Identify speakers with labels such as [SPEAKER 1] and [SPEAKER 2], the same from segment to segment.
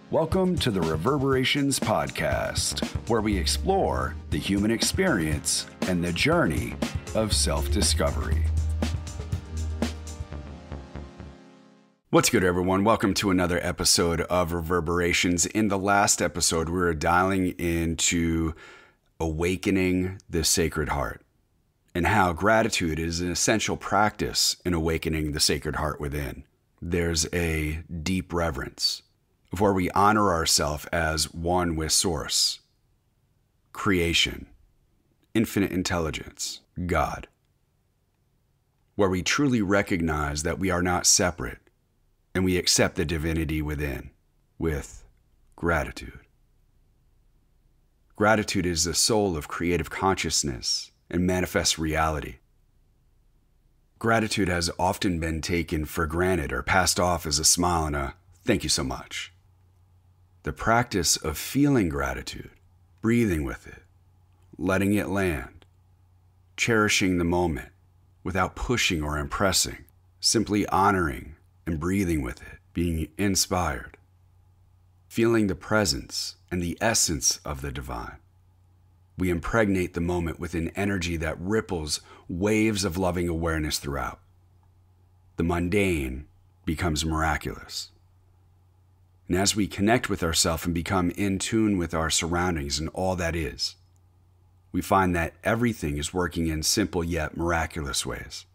[SPEAKER 1] Welcome to the Reverberations podcast, where we explore the human experience and the journey of self-discovery. What's good, everyone? Welcome to another episode of Reverberations. In the last episode, we were dialing into awakening the sacred heart and how gratitude is an essential practice in awakening the sacred heart within. There's a deep reverence of where we honor ourselves as one with Source, creation, infinite intelligence, God, where we truly recognize that we are not separate and we accept the divinity within with gratitude. Gratitude is the soul of creative consciousness and manifest reality. Gratitude has often been taken for granted or passed off as a smile and a thank you so much. The practice of feeling gratitude, breathing with it, letting it land, cherishing the moment without pushing or impressing, simply honoring and breathing with it, being inspired, feeling the presence and the essence of the divine. We impregnate the moment with an energy that ripples waves of loving awareness throughout. The mundane becomes miraculous. And as we connect with ourselves and become in tune with our surroundings and all that is, we find that everything is working in simple yet miraculous ways,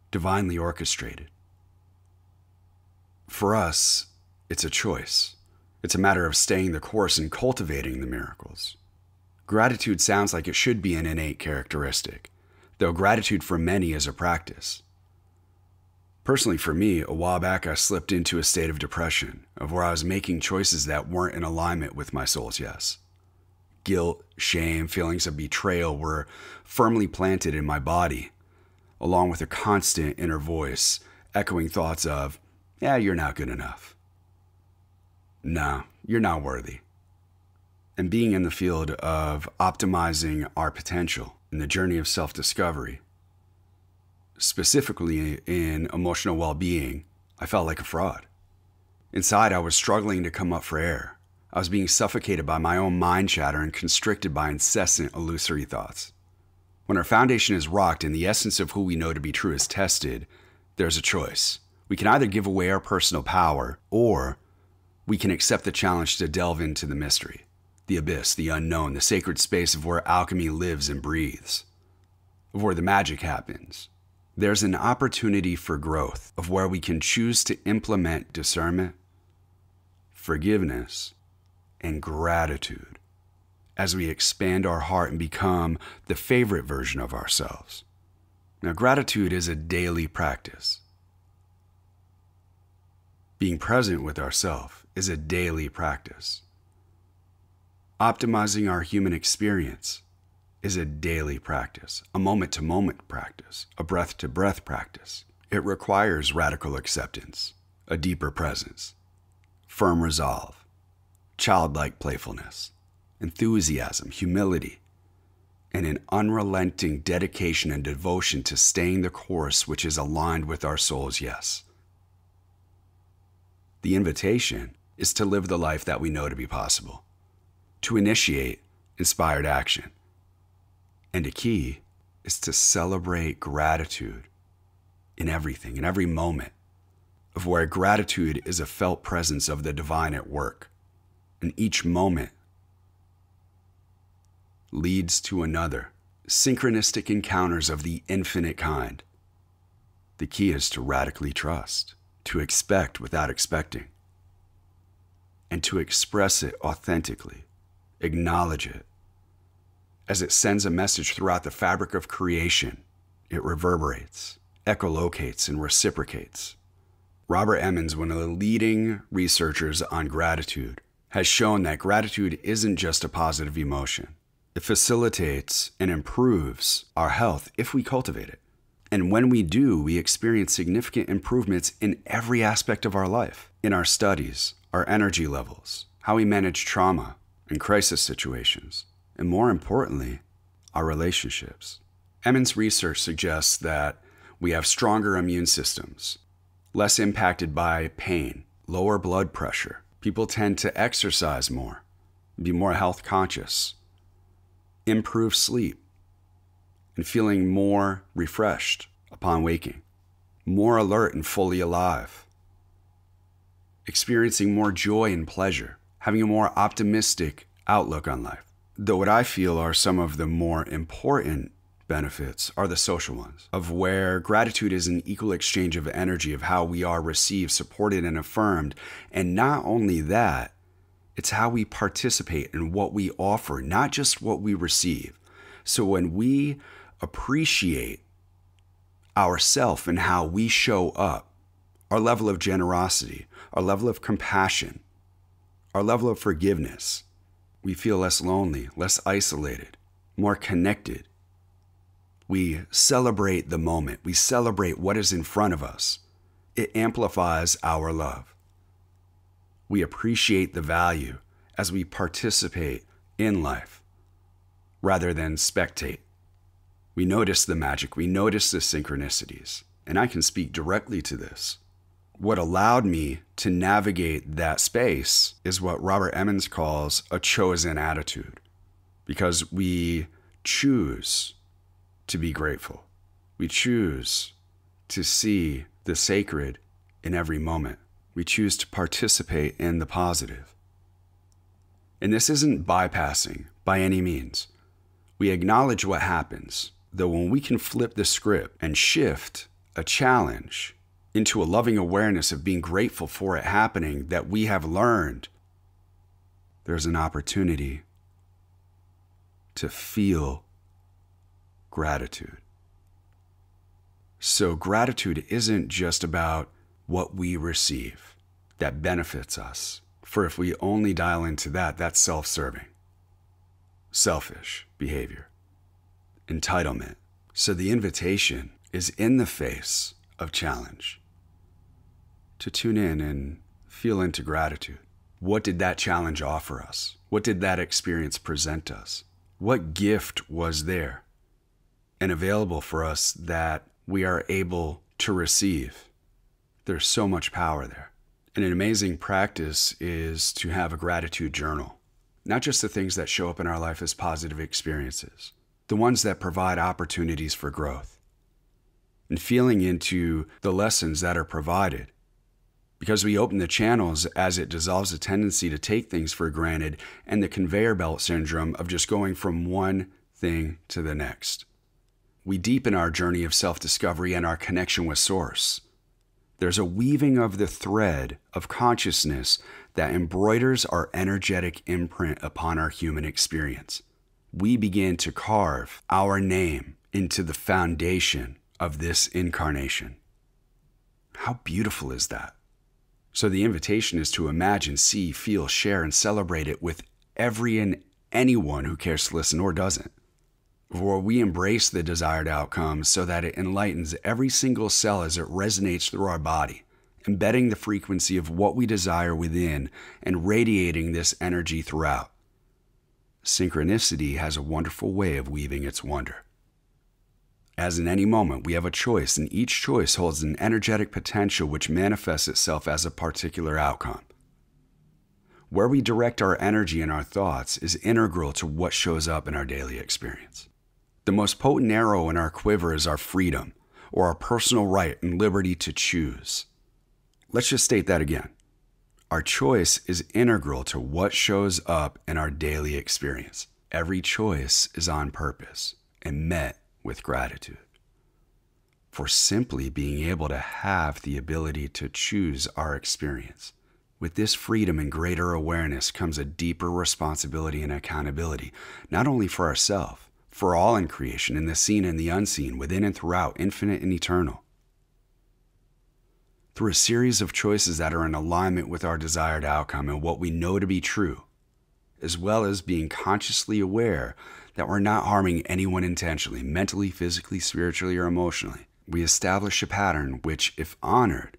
[SPEAKER 1] divinely orchestrated. For us, it's a choice. It's a matter of staying the course and cultivating the miracles. Gratitude sounds like it should be an innate characteristic, though gratitude for many is a practice. Personally, for me, a while back, I slipped into a state of depression, of where I was making choices that weren't in alignment with my soul's yes. Guilt, shame, feelings of betrayal were firmly planted in my body, along with a constant inner voice echoing thoughts of, yeah, you're not good enough. No, you're not worthy. And being in the field of optimizing our potential in the journey of self-discovery, specifically in emotional well-being, I felt like a fraud. Inside, I was struggling to come up for air. I was being suffocated by my own mind chatter and constricted by incessant illusory thoughts. When our foundation is rocked and the essence of who we know to be true is tested, there's a choice. We can either give away our personal power, or we can accept the challenge to delve into the mystery, the abyss, the unknown, the sacred space of where alchemy lives and breathes, of where the magic happens. There's an opportunity for growth, of where we can choose to implement discernment, forgiveness, and gratitude as we expand our heart and become the favorite version of ourselves. Now, gratitude is a daily practice. Being present with ourselves is a daily practice. Optimizing our human experience is a daily practice, a moment-to-moment practice, a breath-to-breath practice. It requires radical acceptance, a deeper presence, firm resolve, childlike playfulness, enthusiasm, humility, and an unrelenting dedication and devotion to staying the course which is aligned with our soul's yes. The invitation is to live the life that we know to be possible, to initiate inspired action. And a key is to celebrate gratitude in everything, in every moment, of where gratitude is a felt presence of the divine at work. And each moment leads to another, synchronistic encounters of the infinite kind. The key is to radically trust, to expect without expecting, and to express it authentically, acknowledge it. As it sends a message throughout the fabric of creation, it reverberates, echolocates, and reciprocates. Robert Emmons, one of the leading researchers on gratitude, has shown that gratitude isn't just a positive emotion. It facilitates and improves our health if we cultivate it. And when we do, we experience significant improvements in every aspect of our life, in our studies, our energy levels, how we manage trauma and crisis situations, and more importantly, our relationships. Emmons' research suggests that we have stronger immune systems, less impacted by pain, lower blood pressure. People tend to exercise more, be more health conscious, improve sleep, and feeling more refreshed upon waking, more alert and fully alive, experiencing more joy and pleasure, having a more optimistic outlook on life. Though what I feel are some of the more important benefits are the social ones, of where gratitude is an equal exchange of energy, of how we are received, supported, and affirmed. And not only that, it's how we participate in what we offer, not just what we receive. So when we appreciate ourselves and how we show up, our level of generosity, our level of compassion, our level of forgiveness, we feel less lonely, less isolated, more connected. We celebrate the moment. We celebrate what is in front of us. It amplifies our love. We appreciate the value as we participate in life rather than spectate. We notice the magic. We notice the synchronicities. And I can speak directly to this. What allowed me to navigate that space is what Robert Emmons calls a chosen attitude, because we choose to be grateful. We choose to see the sacred in every moment. We choose to participate in the positive. And this isn't bypassing by any means. We acknowledge what happens, though when we can flip the script and shift a challenge into a loving awareness of being grateful for it happening, that we have learned, there's an opportunity to feel gratitude. So gratitude isn't just about what we receive that benefits us. For if we only dial into that, that's self-serving, selfish behavior, entitlement. So the invitation is in the face of challenge to tune in and feel into gratitude. What did that challenge offer us? What did that experience present us? What gift was there and available for us that we are able to receive? There's so much power there. And an amazing practice is to have a gratitude journal. Not just the things that show up in our life as positive experiences, the ones that provide opportunities for growth. And feeling into the lessons that are provided. Because we open the channels as it dissolves the tendency to take things for granted and the conveyor belt syndrome of just going from one thing to the next. We deepen our journey of self-discovery and our connection with Source. There's a weaving of the thread of consciousness that embroiders our energetic imprint upon our human experience. We begin to carve our name into the foundation of this incarnation. How beautiful is that? So the invitation is to imagine, see, feel, share, and celebrate it with every and anyone who cares to listen or doesn't. For we embrace the desired outcome so that it enlightens every single cell as it resonates through our body, embedding the frequency of what we desire within and radiating this energy throughout. Synchronicity has a wonderful way of weaving its wonder. As in any moment, we have a choice, and each choice holds an energetic potential which manifests itself as a particular outcome. Where we direct our energy and our thoughts is integral to what shows up in our daily experience. The most potent arrow in our quiver is our freedom, or our personal right and liberty to choose. Let's just state that again. Our choice is integral to what shows up in our daily experience. Every choice is on purpose and met with gratitude for simply being able to have the ability to choose our experience. With this freedom and greater awareness comes a deeper responsibility and accountability, not only for ourselves, for all in creation, in the seen and the unseen, within and throughout, infinite and eternal. Through a series of choices that are in alignment with our desired outcome and what we know to be true, as well as being consciously aware that we're not harming anyone intentionally, mentally, physically, spiritually, or emotionally. We establish a pattern which, if honored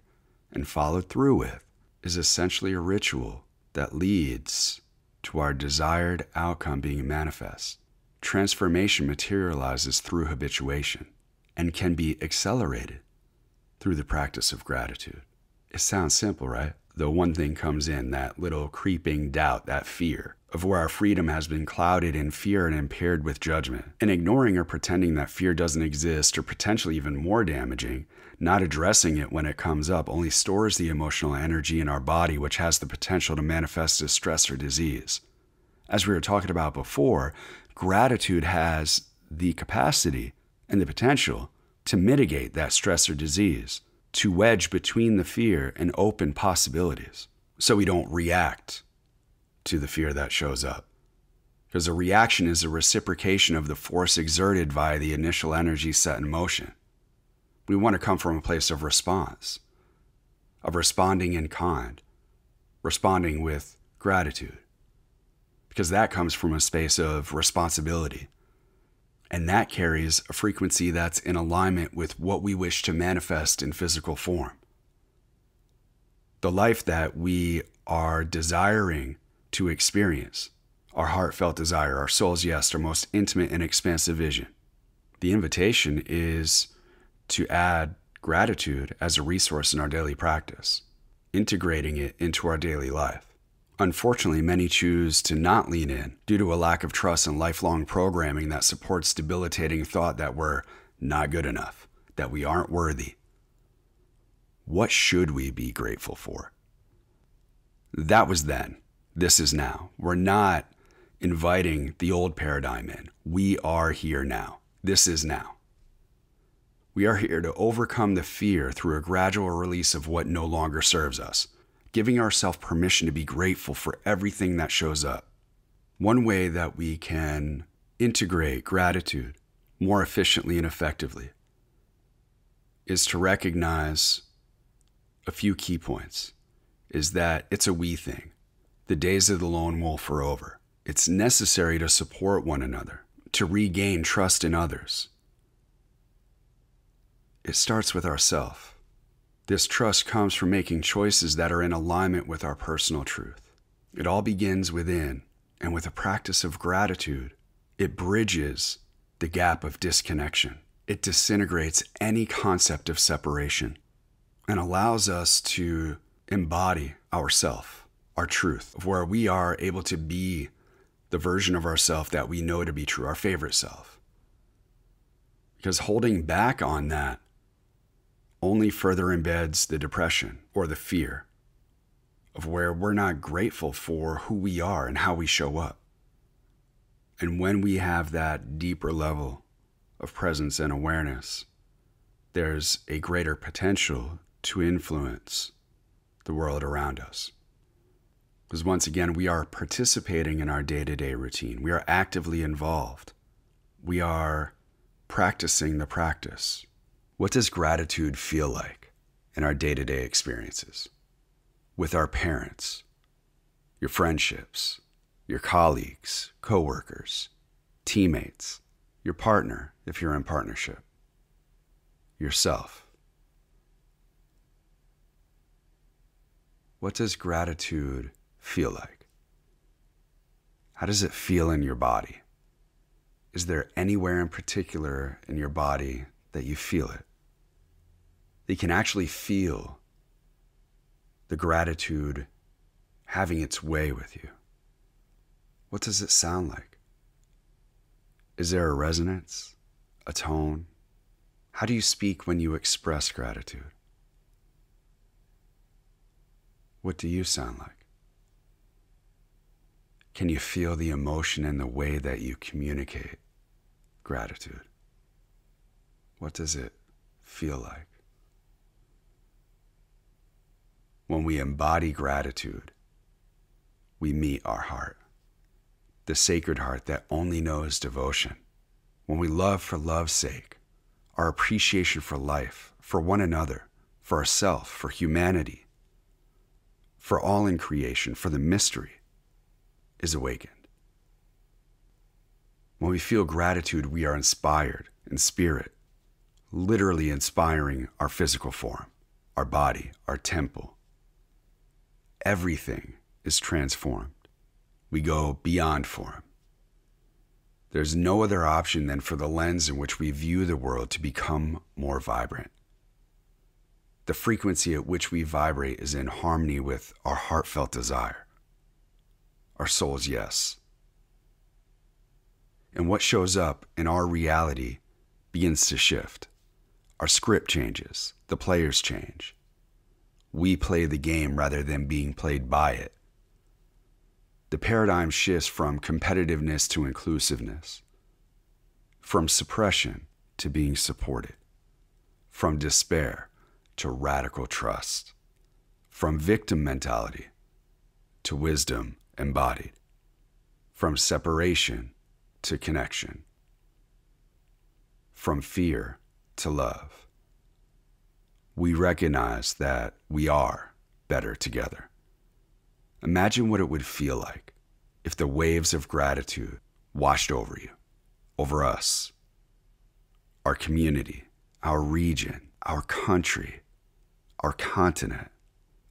[SPEAKER 1] and followed through with, is essentially a ritual that leads to our desired outcome being manifest. Transformation materializes through habituation and can be accelerated through the practice of gratitude. It sounds simple, right? though one thing comes in, that little creeping doubt, that fear of where our freedom has been clouded in fear and impaired with judgment. And ignoring or pretending that fear doesn't exist, or potentially even more damaging, not addressing it when it comes up, only stores the emotional energy in our body, which has the potential to manifest as stress or disease. As we were talking about before, gratitude has the capacity and the potential to mitigate that stress or disease, to wedge between the fear and open possibilities, so we don't react to the fear that shows up. Because a reaction is a reciprocation of the force exerted via the initial energy set in motion. We want to come from a place of response, of responding in kind, responding with gratitude, because that comes from a space of responsibility. And that carries a frequency that's in alignment with what we wish to manifest in physical form. The life that we are desiring to experience, our heartfelt desire, our soul's yes, our most intimate and expansive vision. The invitation is to add gratitude as a resource in our daily practice, integrating it into our daily life. Unfortunately, many choose to not lean in due to a lack of trust and lifelong programming that supports debilitating thought that we're not good enough, that we aren't worthy. What should we be grateful for? That was then. This is now. We're not inviting the old paradigm in. We are here now. This is now. We are here to overcome the fear through a gradual release of what no longer serves us, giving ourselves permission to be grateful for everything that shows up. One way that we can integrate gratitude more efficiently and effectively is to recognize a few key points, is that it's a we thing. The days of the lone wolf are over. It's necessary to support one another, to regain trust in others. It starts with ourselves. This trust comes from making choices that are in alignment with our personal truth. It all begins within, and with a practice of gratitude, it bridges the gap of disconnection. It disintegrates any concept of separation and allows us to embody ourself, our truth, of where we are able to be the version of ourself that we know to be true, our favorite self. Because holding back on that only further embeds the depression or the fear of where we're not grateful for who we are and how we show up. And when we have that deeper level of presence and awareness, there's a greater potential to influence the world around us. Because once again, we are participating in our day-to-day routine. We are actively involved. We are practicing the practice. What does gratitude feel like in our day-to-day experiences? With our parents, your friendships, your colleagues, coworkers, teammates, your partner if you're in partnership, yourself. What does gratitude feel like? How does it feel in your body? Is there anywhere in particular in your body that you feel it? That you can actually feel the gratitude having its way with you. What does it sound like? Is there a resonance, a tone? How do you speak when you express gratitude? What do you sound like? Can you feel the emotion in the way that you communicate gratitude? What does it feel like? When we embody gratitude, we meet our heart, the sacred heart that only knows devotion. When we love for love's sake, our appreciation for life, for one another, for ourselves, for humanity, for all in creation, for the mystery, is awakened. When we feel gratitude, we are inspired in spirit, literally inspiring our physical form, our body, our temple. Everything is transformed. We go beyond form. There's no other option than for the lens in which we view the world to become more vibrant. The frequency at which we vibrate is in harmony with our heartfelt desire, our soul's yes. And what shows up in our reality begins to shift. Our script changes, the players change. We play the game rather than being played by it. The paradigm shifts from competitiveness to inclusiveness, from suppression to being supported, from despair to radical trust, from victim mentality to wisdom embodied, from separation to connection, from fear to love. We recognize that we are better together. Imagine what it would feel like if the waves of gratitude washed over you, over us, our community, our region, our country, our continent,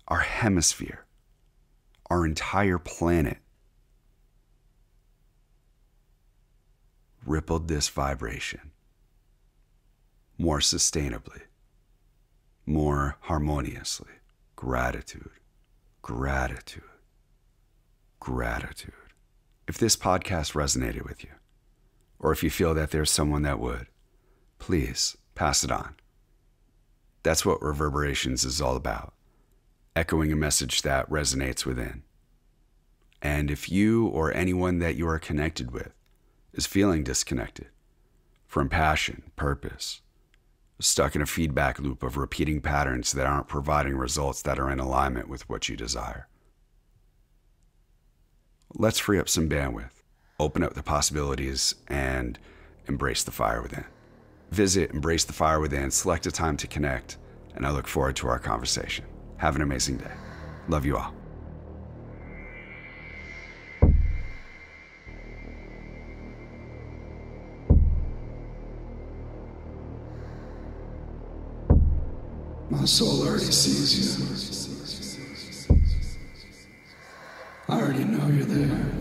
[SPEAKER 1] our hemisphere, our entire planet. Rippled this vibration more sustainably, more harmoniously. Gratitude, gratitude, gratitude. If this podcast resonated with you, or if you feel that there's someone that would, please pass it on. That's what Reverberations is all about, echoing a message that resonates within. And if you or anyone that you are connected with is feeling disconnected from passion, purpose, stuck in a feedback loop of repeating patterns that aren't providing results that are in alignment with what you desire, let's free up some bandwidth, open up the possibilities, and embrace the fire within. Visit Embrace the Fire Within, select a time to connect, and I look forward to our conversation. Have an amazing day. Love you all.
[SPEAKER 2] My soul already sees you. I already know you're there.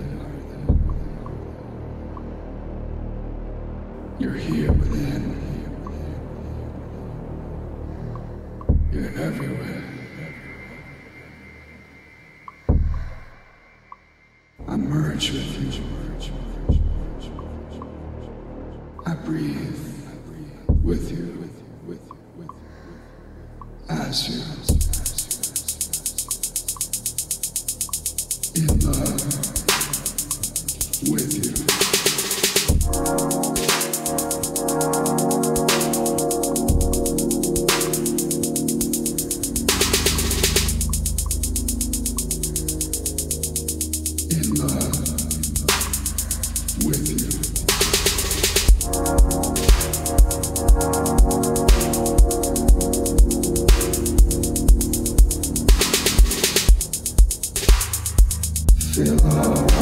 [SPEAKER 2] You're here within. You're everywhere. I merge with you. I breathe with you. As you. In love with you. In love with you. Feel love.